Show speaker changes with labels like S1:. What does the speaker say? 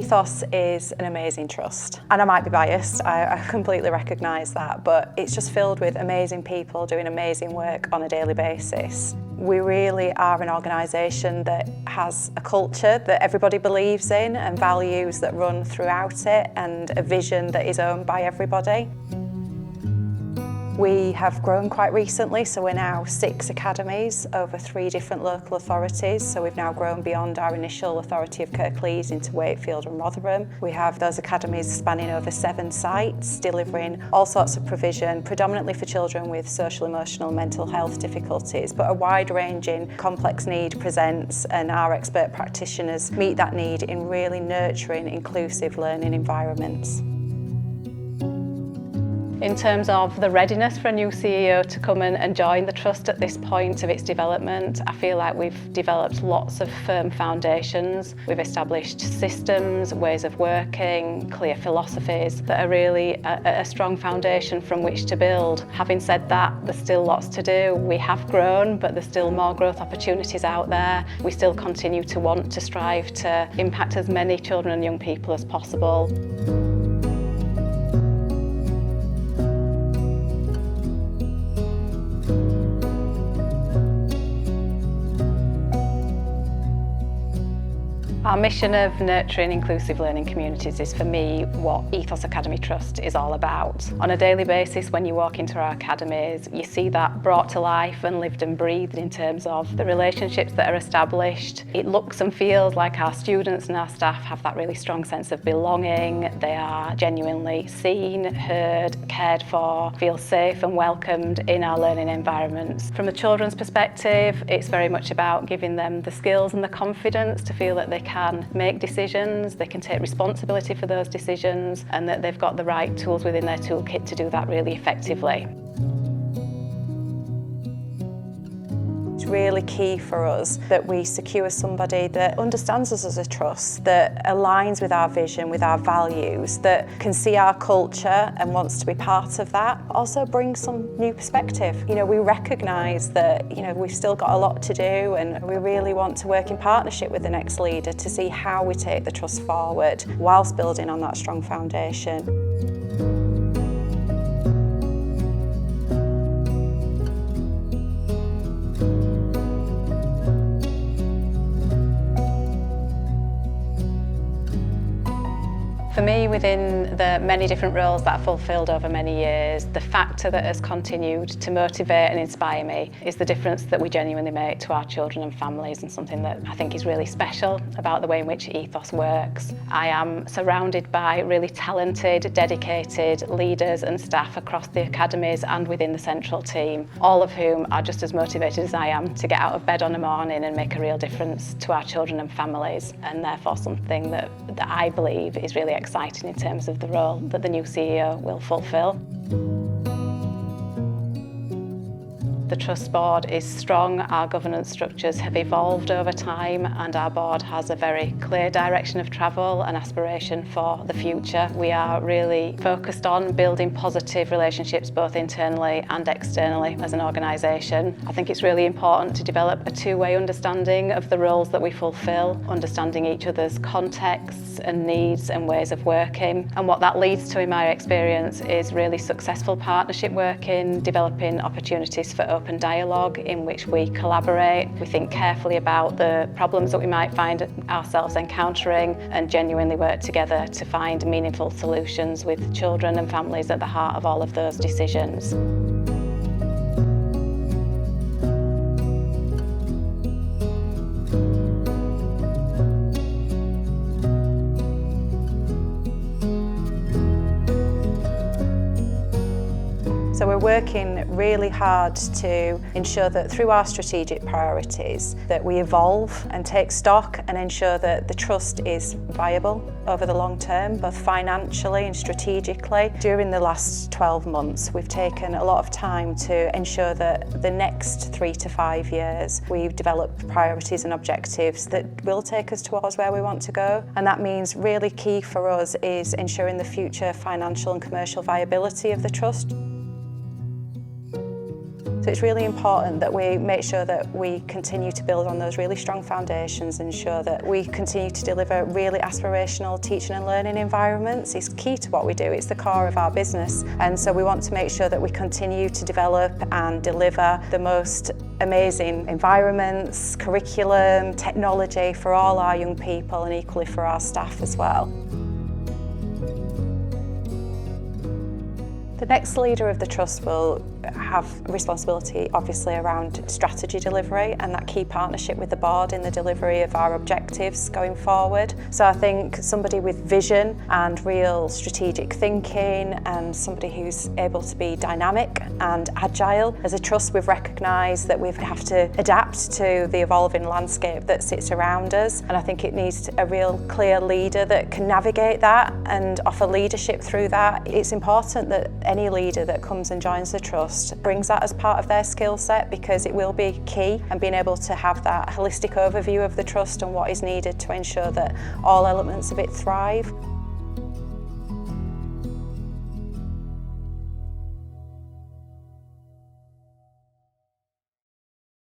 S1: Ethos is an amazing trust, and I might be biased, I completely recognise that, but it's just filled with amazing people doing amazing work on a daily basis. We really are an organisation that has a culture that everybody believes in and values that run throughout it, and a vision that is owned by everybody. We have grown quite recently, so we're now 6 academies over 3 different local authorities. So we've now grown beyond our initial authority of Kirklees into Wakefield and Rotherham. We have those academies spanning over 7 sites, delivering all sorts of provision, predominantly for children with social, emotional, mental health difficulties, but a wide-ranging complex need presents, and our expert practitioners meet that need in really nurturing, inclusive learning environments.
S2: In terms of the readiness for a new CEO to come in and join the Trust at this point of its development, I feel like we've developed lots of firm foundations. We've established systems, ways of working, clear philosophies that are really a strong foundation from which to build. Having said that, there's still lots to do. We have grown, but there's still more growth opportunities out there. We still continue to want to strive to impact as many children and young people as possible. Our mission of nurturing inclusive learning communities is, for me, what Ethos Academy Trust is all about. On a daily basis, when you walk into our academies, you see that brought to life and lived and breathed in terms of the relationships that are established. It looks and feels like our students and our staff have that really strong sense of belonging. They are genuinely seen, heard, cared for, feel safe and welcomed in our learning environments. From the children's perspective, it's very much about giving them the skills and the confidence to feel that they can make decisions, they can take responsibility for those decisions, and that they've got the right tools within their toolkit to do that really effectively. It's
S1: really key for us that we secure somebody that understands us as a trust, that aligns with our vision, with our values, that can see our culture and wants to be part of that. Also brings some new perspective. We recognise that we've still got a lot to do, and we really want to work in partnership with the next leader to see how we take the trust forward whilst building on that strong foundation. For me, within the many different roles that I've fulfilled over many years, the factor that has continued to motivate and inspire me is the difference that we genuinely make to our children and families, and something that I think is really special about the way in which Ethos works. I am surrounded by really talented, dedicated leaders and staff across the academies and within the central team, all of whom are just as motivated as I am to get out of bed on a morning and make a real difference to our children and families, and therefore something that I believe is really exciting in terms of the role that the new CEO will fulfil. The Trust Board is strong, our governance structures have evolved over time, and our board has a very clear direction of travel and aspiration for the future. We are really focused on building positive relationships both internally and externally as an organisation. I think it's really important to develop a two-way understanding of the roles that we fulfil, understanding each other's contexts and needs and ways of working. And what that leads to, in my experience, is really successful partnership working, developing opportunities for open dialogue in which we collaborate. We think carefully about the problems that we might find ourselves encountering and genuinely work together to find meaningful solutions with children and families at the heart of all of those decisions. So we're working really hard to ensure that through our strategic priorities that we evolve and take stock and ensure that the trust is viable over the long term, both financially and strategically. During the last 12 months, we've taken a lot of time to ensure that the next 3 to 5 years we've developed priorities and objectives that will take us towards where we want to go. And that means really key for us is ensuring the future financial and commercial viability of the trust.
S3: So it's really important that we make sure that we continue to build on those really strong foundations and ensure that we continue to deliver really aspirational teaching and learning environments. It's key to what we do, it's the core of our business, and so we want to make sure that we continue to develop and deliver the most amazing environments, curriculum, technology for all our young people and equally for our staff as well. The next leader of the Trust will have responsibility obviously around strategy delivery and that key partnership with the board in the delivery of our objectives going forward. So I think somebody with vision and real strategic thinking and somebody who's able to be dynamic and agile. As a Trust, we've recognised that we have to adapt to the evolving landscape that sits around us, and I think it needs a real clear leader that can navigate that and offer leadership through that. It's important that any leader that comes and joins the Trust brings that as part of their skill set, because it will be key, and being able to have that holistic overview of the Trust and what is needed to ensure that all elements of it thrive.